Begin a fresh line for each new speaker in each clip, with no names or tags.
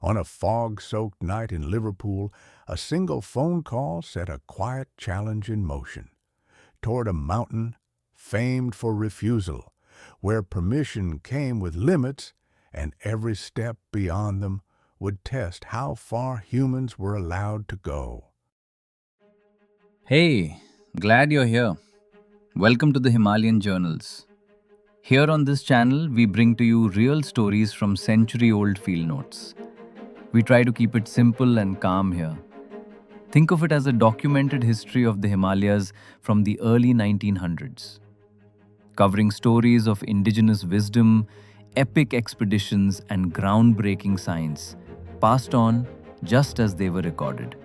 On a fog-soaked night in Liverpool, a single phone call set a quiet challenge in motion toward a mountain famed for refusal, where permission came with limits and every step beyond them would test how far humans were allowed to go.
Hey, glad you're here. Welcome to the Himalayan Journals. Here on this channel, we bring to you real stories from century old field notes. We try to keep it simple and calm here. Think of it as a documented history of the Himalayas from the early 1900s, covering stories of indigenous wisdom, epic expeditions, and groundbreaking science passed on just as they were recorded.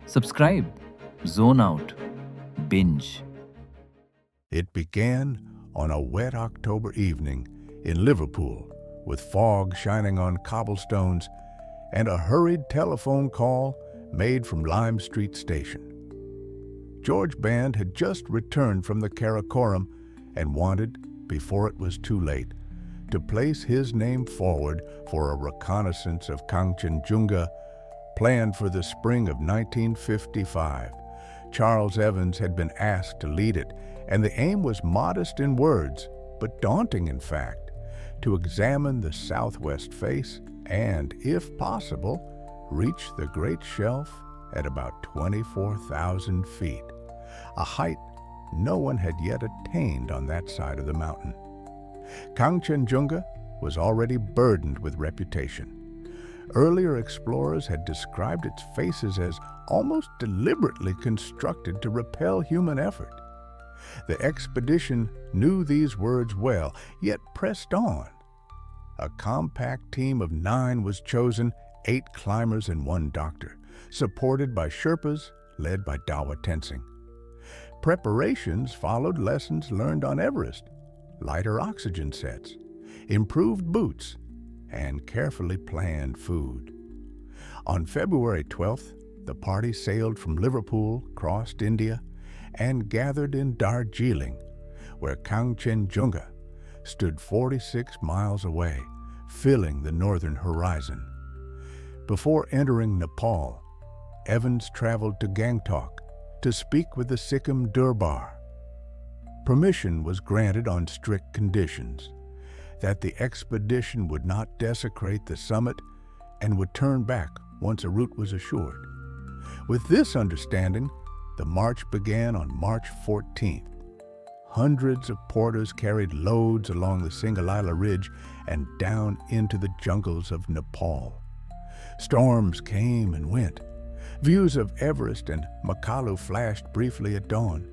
Subscribe, zone out, binge.
It began on a wet October evening in Liverpool with fog shining on cobblestones and a hurried telephone call made from Lime Street Station. George Band had just returned from the Karakoram and wanted, before it was too late, to place his name forward for a reconnaissance of Kangchenjunga planned for the spring of 1955. Charles Evans had been asked to lead it, and the aim was modest in words, but daunting in fact, to examine the southwest face and, if possible, reach the Great Shelf at about 24,000 feet, a height no one had yet attained on that side of the mountain. Kangchenjunga was already burdened with reputation. Earlier explorers had described its faces as almost deliberately constructed to repel human effort. The expedition knew these words well, yet pressed on. A compact team of 9 was chosen, 8 climbers and 1 doctor, supported by Sherpas led by Dawa Tensing. Preparations followed lessons learned on Everest: lighter oxygen sets, improved boots, and carefully planned food. On February 12th, the party sailed from Liverpool, crossed India, and gathered in Darjeeling, where Kangchenjunga stood 46 miles away, filling the northern horizon. Before entering Nepal, Evans traveled to Gangtok to speak with the Sikkim Durbar. Permission was granted on strict conditions: that the expedition would not desecrate the summit and would turn back once a route was assured. With this understanding, the march began on March 14th. Hundreds of porters carried loads along the Singalila Ridge and down into the jungles of Nepal. Storms came and went. Views of Everest and Makalu flashed briefly at dawn,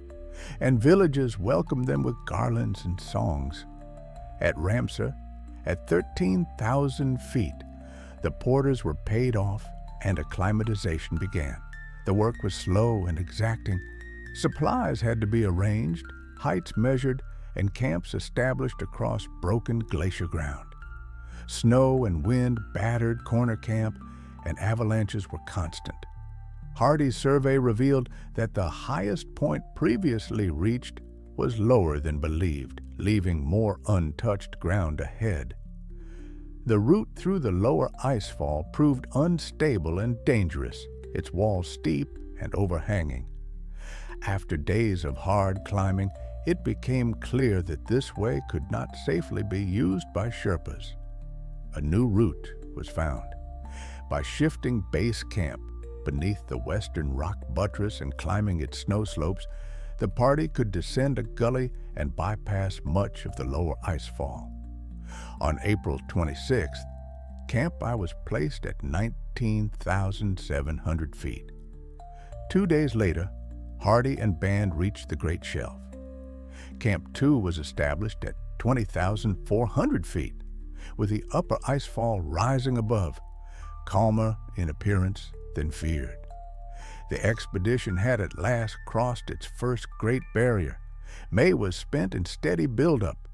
and villages welcomed them with garlands and songs. At Ramsar, at 13,000 feet, the porters were paid off and acclimatization began. The work was slow and exacting. Supplies had to be arranged, heights measured, and camps established across broken glacier ground. Snow and wind battered Corner Camp, and avalanches were constant. Hardy's survey revealed that the highest point previously reached was lower than believed, leaving more untouched ground ahead. The route through the lower Icefall proved unstable and dangerous, its walls steep and overhanging. After days of hard climbing, it became clear that this way could not safely be used by Sherpas. A new route was found. By shifting base camp beneath the western rock buttress and climbing its snow slopes, the party could descend a gully and bypass much of the lower Icefall. On April 26th, Camp I was placed at 19,700 feet. 2 days later, Hardy and band reached the Great Shelf. Camp 2 was established at 20,400 feet, with the upper Icefall rising above, calmer in appearance than feared. The expedition had at last crossed its first Great Barrier. May was spent in steady buildup.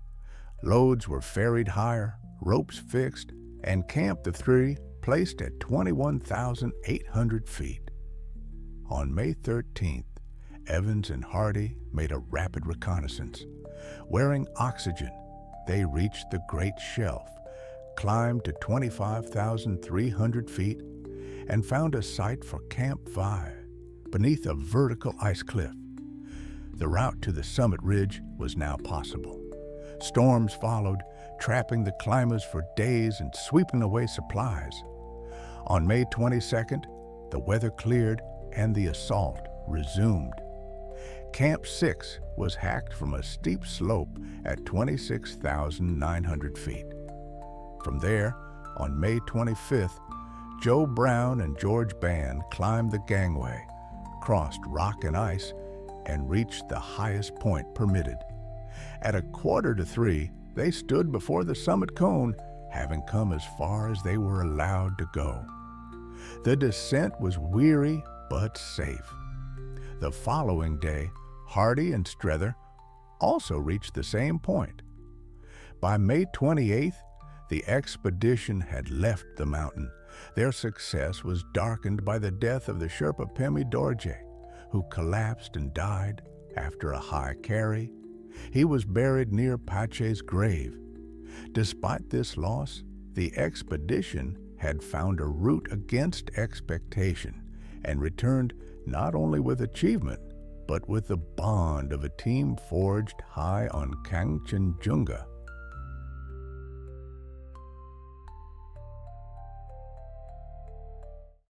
Loads were ferried higher, ropes fixed, and Camp the 3 placed at 21,800 feet. On May 13th, Evans and Hardy made a rapid reconnaissance. Wearing oxygen, they reached the Great Shelf, climbed to 25,300 feet, and found a site for Camp 5 beneath a vertical ice cliff. The route to the summit ridge was now possible. Storms followed, trapping the climbers for days and sweeping away supplies. On May 22nd, the weather cleared and the assault resumed. Camp 6 was hacked from a steep slope at 26,900 feet. From there, on May 25th, Joe Brown and George Band climbed the gangway, crossed rock and ice, and reached the highest point permitted. At 2:45, they stood before the summit cone, having come as far as they were allowed to go. The descent was weary but safe. The following day, Hardy and Strether also reached the same point. By May 28th, the expedition had left the mountain. Their success was darkened by the death of the Sherpa Pemi Dorje, who collapsed and died after a high carry. He was buried near Pache's grave. Despite this loss, the expedition had found a route against expectation and returned not only with achievement, but with the bond of a team forged high on Kangchenjunga.